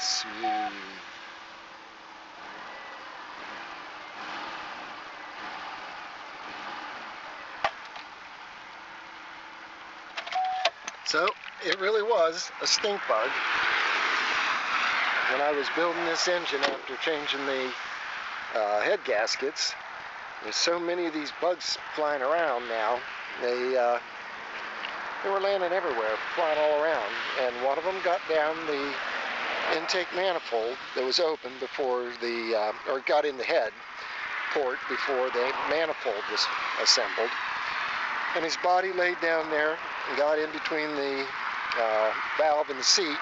Sweet. So, it really was a stink bug. When I was building this engine after changing the head gaskets, there's so many of these bugs flying around now. They were landing everywhere, flying all around. And one of them got down the intake manifold that was open before the, or got in the head port before the manifold was assembled. And his body laid down there and got in between the valve and the seat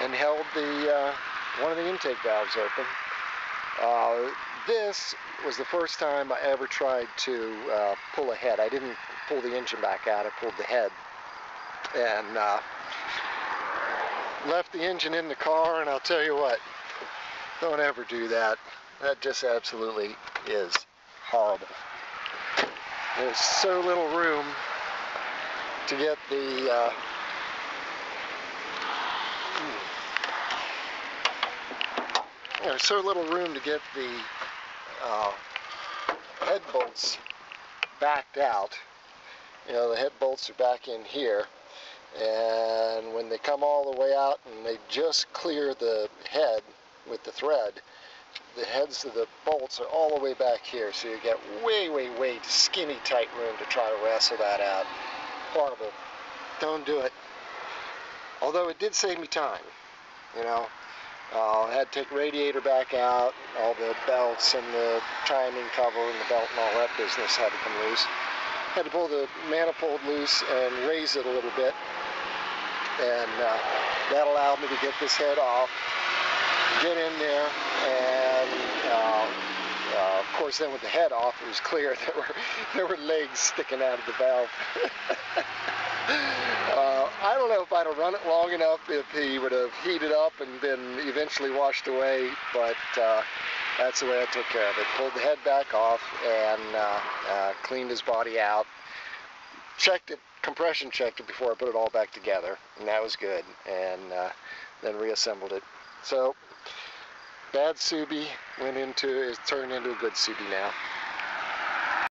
and held the one of the intake valves open. This was the first time I ever tried to pull a head. I didn't pull the engine back out, I pulled the head. And left the engine in the car, and I'll tell you what, don't ever do that. That just absolutely is horrible. There's so little room to get the there's so little room to get the head bolts backed out. You know, the head bolts are back in here, and when they come all the way out and they just clear the head with the thread, the heads of the bolts are all the way back here, so you get way skinny tight room to try to wrestle that out. Horrible. Don't do it. Although it did save me time, you know. I had to take radiator back out, all the belts and the timing cover and the belt and all that business had to come loose. Had to pull the manifold loose and raise it a little bit, and that allowed me to get this head off, get in there, and of course then with the head off it was clear there were legs sticking out of the valve. I don't know if I'd have run it long enough if he would have heated up and been eventually washed away, but that's the way I took care of it. Pulled the head back off and cleaned his body out. Checked it, compression checked it before I put it all back together, and that was good, and then reassembled it. So, bad Subie turned into a good Subie now.